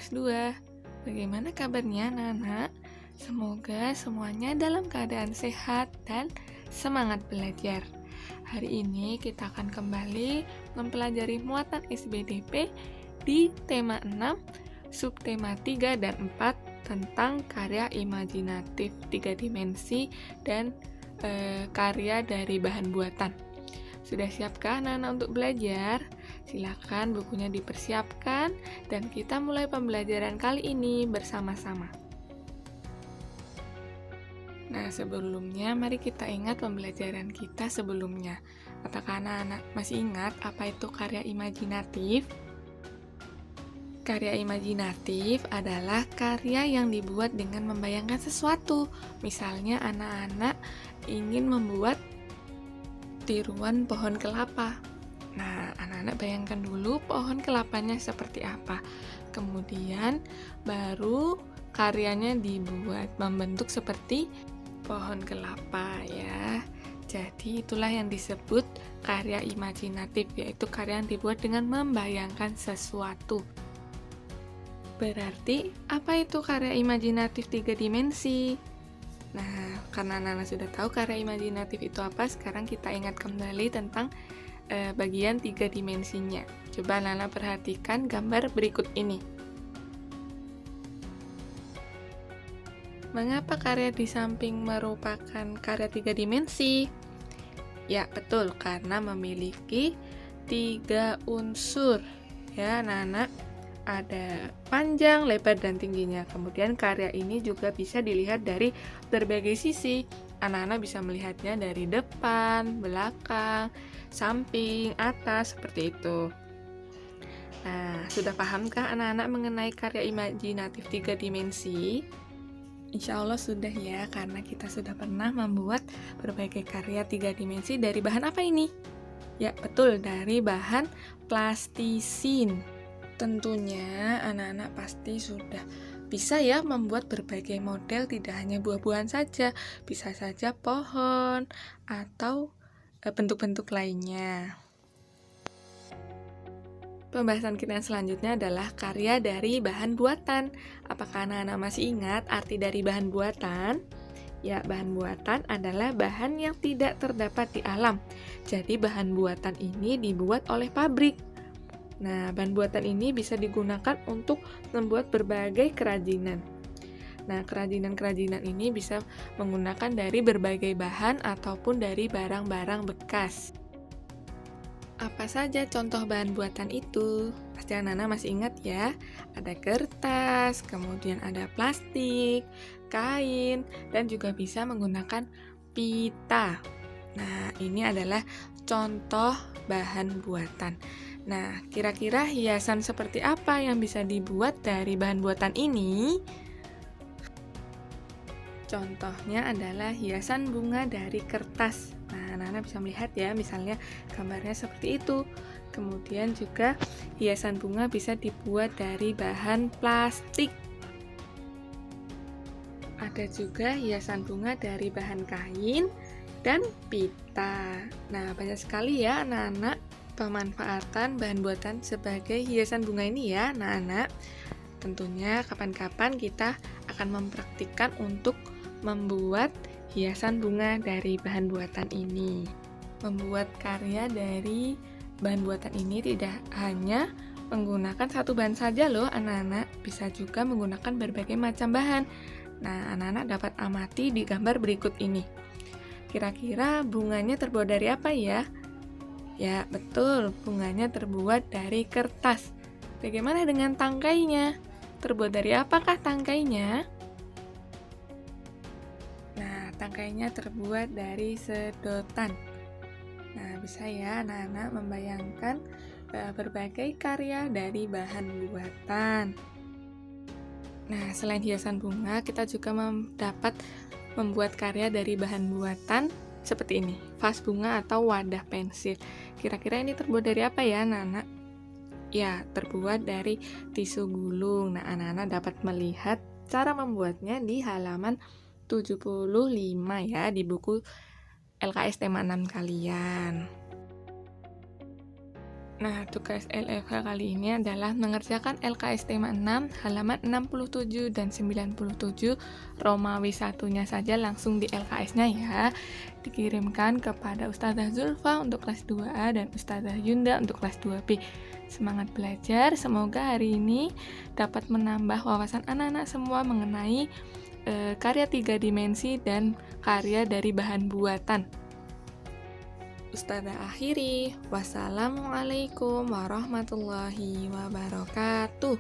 kelas 2. Bagaimana kabarnya anak-anak? Semoga semuanya dalam keadaan sehat dan semangat belajar. Hari ini kita akan kembali mempelajari muatan SBDP di tema 6, subtema 3 dan 4 tentang karya imajinatif 3 dimensi dan karya dari bahan buatan. Sudah siapkah anak-anak untuk belajar? Silakan bukunya dipersiapkan dan kita mulai pembelajaran kali ini bersama-sama. Nah, sebelumnya mari kita ingat pembelajaran kita sebelumnya. Apakah anak-anak masih ingat apa itu karya imajinatif? Karya imajinatif adalah karya yang dibuat dengan membayangkan sesuatu. Misalnya anak-anak ingin membuat tiruan pohon kelapa. Nah, anak-anak bayangkan dulu pohon kelapanya seperti apa. Kemudian baru karyanya dibuat membentuk seperti pohon kelapa ya. Jadi itulah yang disebut karya imajinatif, yaitu karya yang dibuat dengan membayangkan sesuatu. Berarti apa itu karya imajinatif 3 dimensi? Nah, karena anak-anak sudah tahu karya imajinatif itu apa, sekarang kita ingat kembali tentang bagian 3 dimensinya. Coba anak-anak perhatikan gambar berikut ini. Mengapa karya di samping merupakan karya 3 dimensi? Ya, betul, karena memiliki 3 unsur. Ya, anak-anak, ada panjang, lebar, dan tingginya. Kemudian karya ini juga bisa dilihat dari berbagai sisi. Anak-anak bisa melihatnya dari depan, belakang, samping, atas, seperti itu. Nah, sudah pahamkah anak-anak mengenai karya imajinatif 3 dimensi? Insya Allah sudah ya, karena kita sudah pernah membuat berbagai karya 3 dimensi dari bahan apa ini? Ya, betul, dari bahan plastisin. Tentunya anak-anak pasti sudah bisa ya membuat berbagai model, tidak hanya buah-buahan saja, bisa saja pohon atau bentuk-bentuk lainnya. Pembahasan kita yang selanjutnya adalah karya dari bahan buatan. Apakah anak-anak masih ingat arti dari bahan buatan? Ya, bahan buatan adalah bahan yang tidak terdapat di alam. Jadi bahan buatan ini dibuat oleh pabrik. Nah, bahan buatan ini bisa digunakan untuk membuat berbagai kerajinan. Nah, kerajinan-kerajinan ini bisa menggunakan dari berbagai bahan ataupun dari barang-barang bekas. Apa saja contoh bahan buatan itu? Pasti anak-anak masih ingat ya. Ada kertas, kemudian ada plastik, kain, dan juga bisa menggunakan pita. Nah, ini adalah contoh bahan buatan. Nah, kira-kira hiasan seperti apa yang bisa dibuat dari bahan buatan ini? Contohnya adalah hiasan bunga dari kertas. Nah, anak-anak bisa melihat ya, misalnya gambarnya seperti itu. Kemudian juga hiasan bunga bisa dibuat dari bahan plastik. Ada juga hiasan bunga dari bahan kain dan pita. Nah, banyak sekali ya anak-anak pemanfaatan bahan buatan sebagai hiasan bunga ini ya anak-anak. Tentunya kapan-kapan kita akan mempraktikkan untuk membuat hiasan bunga dari bahan buatan ini. Membuat karya dari bahan buatan ini tidak hanya menggunakan satu bahan saja loh anak-anak, bisa juga menggunakan berbagai macam bahan. Nah, anak-anak dapat amati di gambar berikut ini. Kira-kira bunganya terbuat dari apa ya? Ya, betul, bunganya terbuat dari kertas. Bagaimana dengan tangkainya? Terbuat dari apakah tangkainya? Nah, tangkainya terbuat dari sedotan. Nah, bisa ya anak-anak membayangkan berbagai karya dari bahan buatan. Nah, selain hiasan bunga, kita juga dapat membuat karya dari bahan buatan seperti ini, vas bunga atau wadah pensil. Kira-kira ini terbuat dari apa ya, anak-anak? Ya, terbuat dari tisu gulung. Nah, anak-anak dapat melihat cara membuatnya di halaman 75 ya, di buku LKS tema 6 kalian. Nah, tugas LFH kali ini adalah mengerjakan LKS tema 6, halaman 67 dan 97, Romawi 1-nya saja langsung di LKS-nya ya. Dikirimkan kepada Ustazah Zulfa untuk kelas 2A dan Ustazah Yunda untuk kelas 2B. Semangat belajar, semoga hari ini dapat menambah wawasan anak-anak semua mengenai karya 3 dimensi dan karya dari bahan buatan. Ustazah akhiri, wassalamualaikum warahmatullahi wabarakatuh.